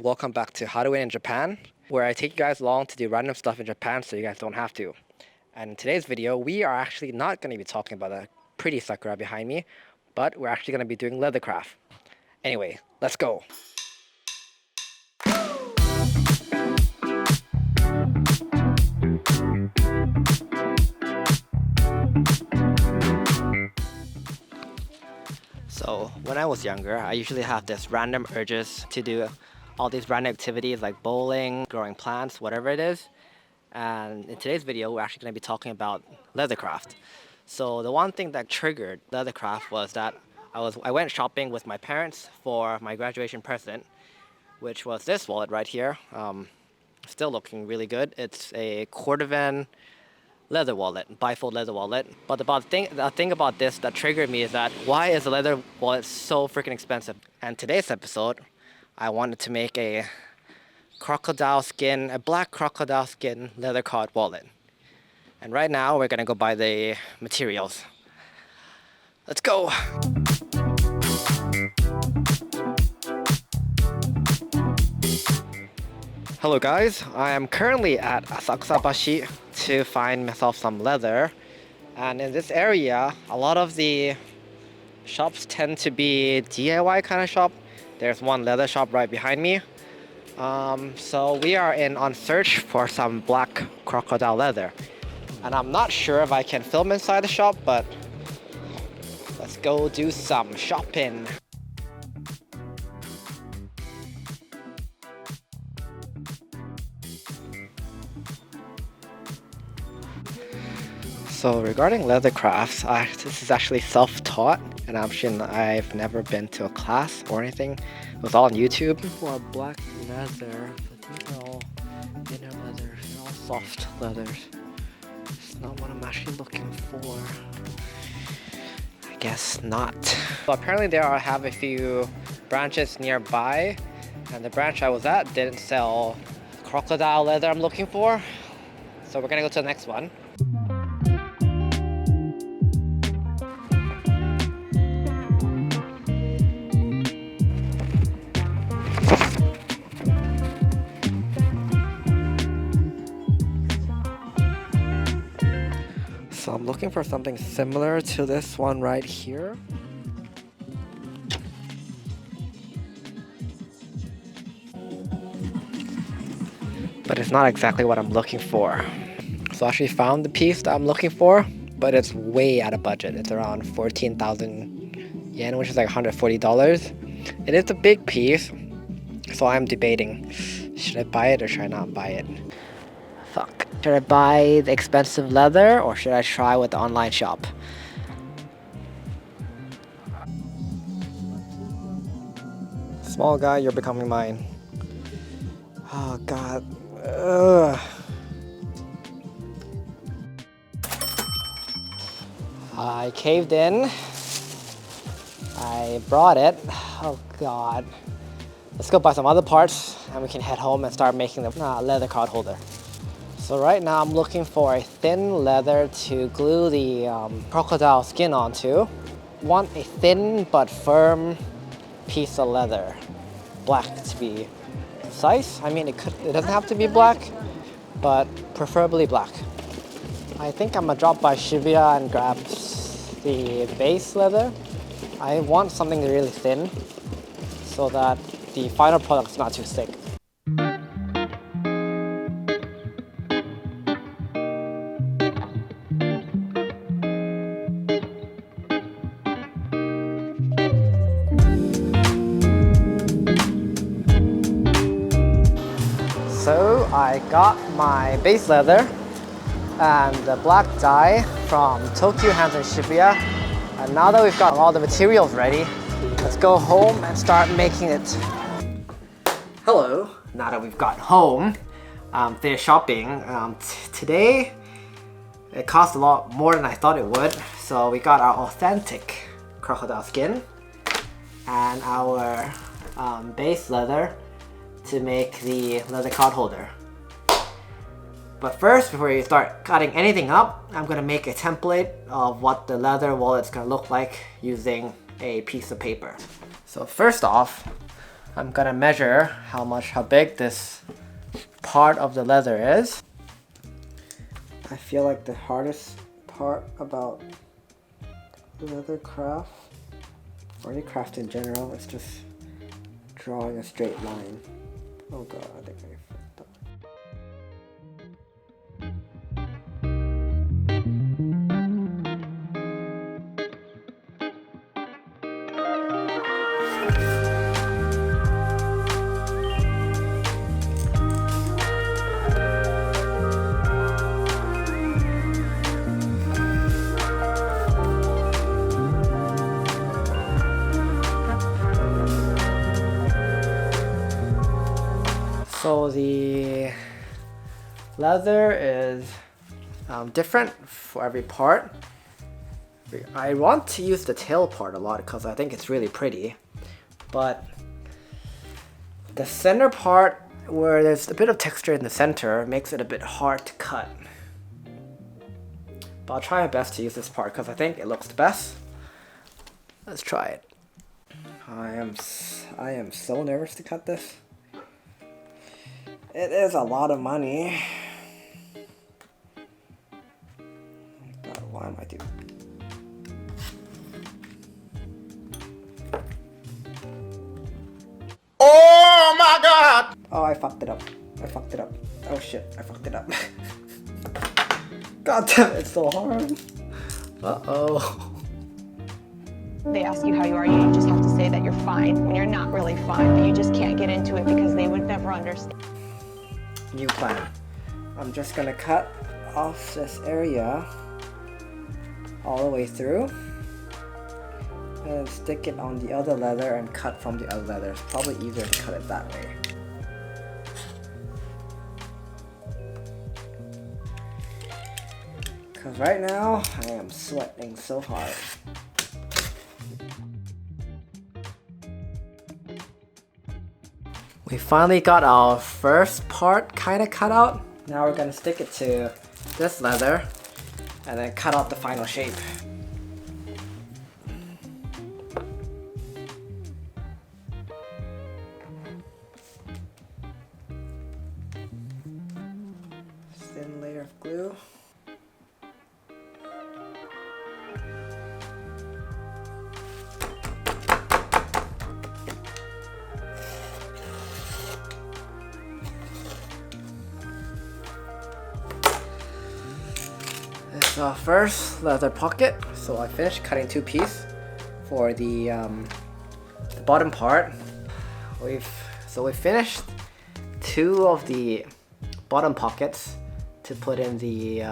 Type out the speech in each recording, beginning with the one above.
Welcome back to How to Win in Japan, where I take you guys along to do random stuff in Japan so you guys don't have to. And in today's video, we are actually not going to be talking about the pretty sakura behind me, but we're actually going to be doing leathercraft. Anyway, let's go! So when I was younger, I usually have this random urges to do all these random activities like bowling, growing plants, whatever it is. And in today's video, we're actually going to be talking about leathercraft. So the one thing that triggered leathercraft was that I went shopping with my parents for my graduation present, which was this wallet right here. Still looking really good. It's a Cordovan leather wallet, bifold leather wallet. But the thing about this that triggered me is that why is a leather wallet so freaking expensive? And today's episode, I wanted to make a black crocodile skin leather card wallet. And right now we're gonna go buy the materials. Let's go! Hello guys, I am currently at Asakusabashi to find myself some leather. And in this area, a lot of the shops tend to be DIY kind of shop. There's one leather shop right behind me. So we are on search for some black crocodile leather. And I'm not sure if I can film inside the shop, but let's go do some shopping. So regarding leather crafts, this is actually self-taught, and I've never been to a class or anything. It was all on YouTube. For black leather, but these are all inner leathers, they're all soft leathers. It's not what I'm actually looking for. I guess not. So apparently I have a few branches nearby, and the branch I was at didn't sell crocodile leather I'm looking for. So we're gonna go to the next one. So I'm looking for something similar to this one right here. But it's not exactly what I'm looking for. So I actually found the piece that I'm looking for, but it's way out of budget. It's around 14,000 yen, which is like $140. It is a big piece, so I'm debating, should I buy it or should I not buy it? Fuck. Should I buy the expensive leather or should I try with the online shop? Small guy, you're becoming mine. Oh god. Ugh. I caved in. I brought it. Oh god. Let's go buy some other parts and we can head home and start making the leather card holder. So right now I'm looking for a thin leather to glue the crocodile skin onto. Want a thin but firm piece of leather. Black to be precise. I mean, it doesn't have to be black, but preferably black. I think I'm gonna drop by Shibuya and grab the base leather. I want something really thin so that the final product is not too thick. So I got my base leather and the black dye from Tokyu hands in Shibuya. And now that we've got all the materials ready, let's go home and start making it. Hello, now that we've got home, finished shopping. Today, it cost a lot more than I thought it would. So we got our authentic crocodile skin and our base leather to make the leather card holder. But first, before we start cutting anything up, I'm gonna make a template of what the leather wallet's gonna look like using a piece of paper. So first off, I'm gonna measure how big this part of the leather is. I feel like the hardest part about leather craft, or any craft in general, is just drawing a straight line. Oh god, I think I fucked up. So the leather is different for every part. I want to use the tail part a lot because I think it's really pretty, but the center part, where there's a bit of texture in the center, makes it a bit hard to cut. But I'll try my best to use this part because I think it looks the best. Let's try it. I am so nervous to cut this. It is a lot of money. God, why am I doing? Oh my god! Oh, I fucked it up. I fucked it up. Oh shit, I fucked it up. God damn it, it's so hard. Uh-oh. They ask you how you are, you just have to say that you're fine when you're not really fine, but you just can't get into it because they would never understand. New plan. I'm just gonna cut off this area all the way through and stick it on the other leather and cut from the other leather. It's probably easier to cut it that way. Because right now I am sweating so hard. We finally got our first part kind of cut out. Now we're gonna stick it to this leather and then cut out the final shape. Thin layer of glue. This first leather pocket. So I finished cutting two pieces for the bottom part. We finished two of the bottom pockets to put in the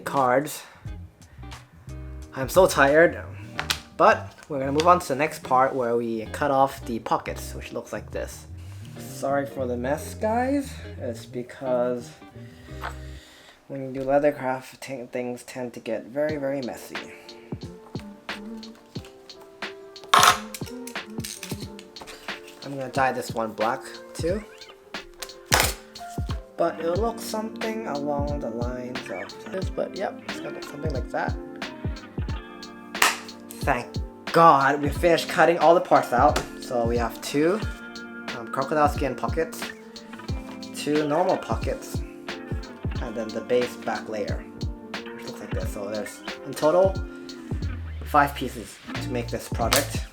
cards. I'm so tired, but we're gonna move on to the next part where we cut off the pockets, which looks like this. Sorry for the mess, guys. It's because when you do leathercraft, things tend to get very, very messy. I'm gonna dye this one black too, but it'll look something along the lines of this. But yep, it's gonna look something like that. Thank God we finished cutting all the parts out. So we have two crocodile skin pockets, two normal pockets, and then the base back layer, which looks like this. So there's in total 5 pieces to make this project.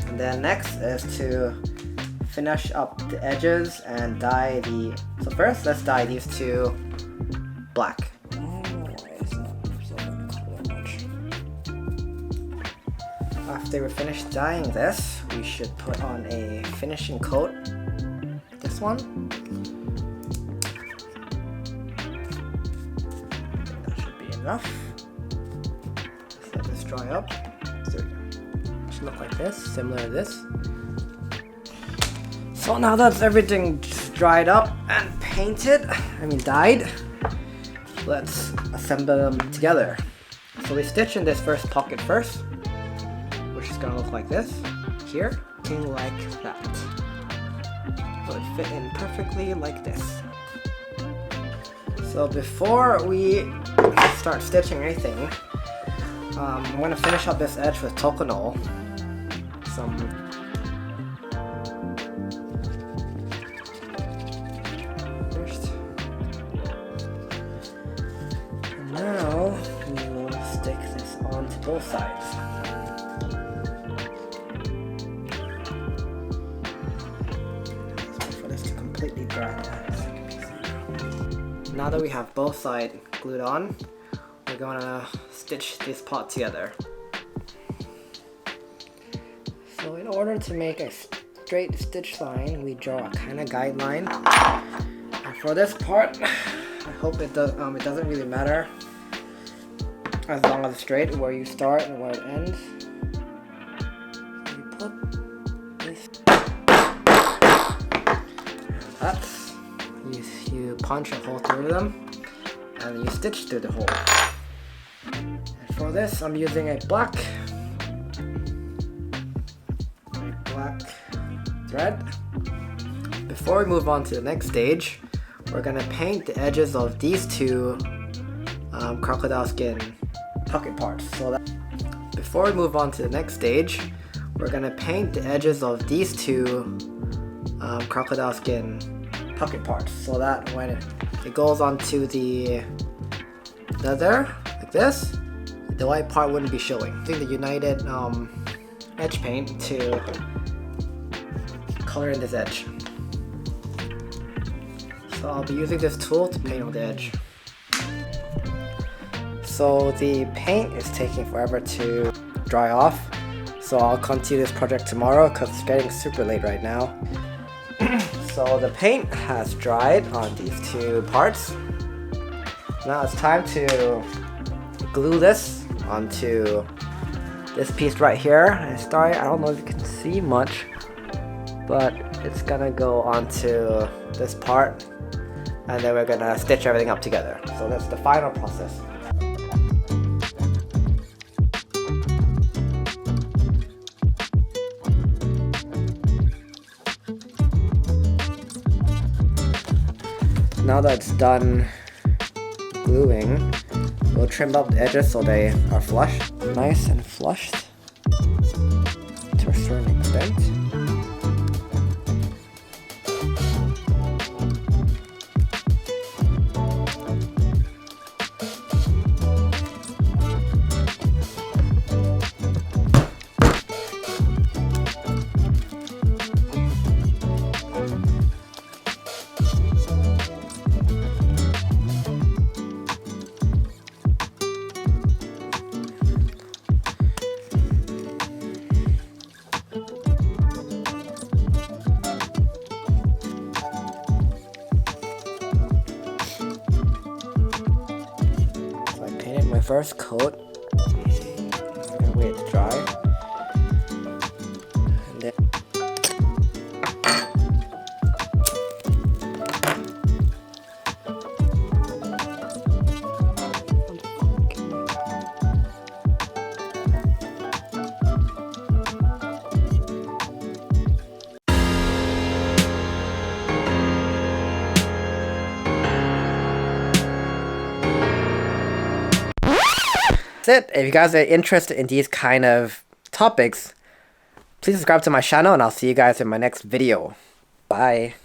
And then next is to finish up the edges and dye the... So first, let's dye these two black. I don't know why it's not so that much. After we finish dyeing this, we should put on a finishing coat. This one. I think that should be enough. Just let this dry up. So it should look like this, similar to this. So now that's everything dried up and dyed, let's assemble them together. So we stitch in this first pocket first, which is gonna look like this, here, looking like that. So it fit in perfectly like this. So before we start stitching anything, I'm gonna finish up this edge with Tokonol, some both sides. For this to completely dry. Now that we have both sides glued on, we're gonna stitch this part together. So in order to make a straight stitch line, we draw a kind of guideline. And for this part, I hope it doesn't really matter as long as it's straight where you start and where it ends. So you put this. That's you punch a hole through them, and you stitch through the hole. And for this, I'm using a black thread. Before we move on to the next stage, we're gonna paint the edges of these two crocodile skin pocket parts. So that before we move on to the next stage, we're gonna paint the edges of these two crocodile skin pocket parts, so that when it goes onto the leather like this, the white part wouldn't be showing. Using the United edge paint to color in this edge. So I'll be using this tool to paint on the edge. So the paint is taking forever to dry off, so I'll continue this project tomorrow because it's getting super late right now. So the paint has dried on these two parts. Now it's time to glue this onto this piece right here. I don't know if you can see much, but it's gonna go onto this part, and then we're gonna stitch everything up together. So that's the final process. Now that it's done gluing, we'll trim up the edges so they are flush. Nice and flushed to a certain extent. My first coat, I'm gonna wait it to dry, and then that's it. If you guys are interested in these kind of topics, please subscribe to my channel, and I'll see you guys in my next video. Bye.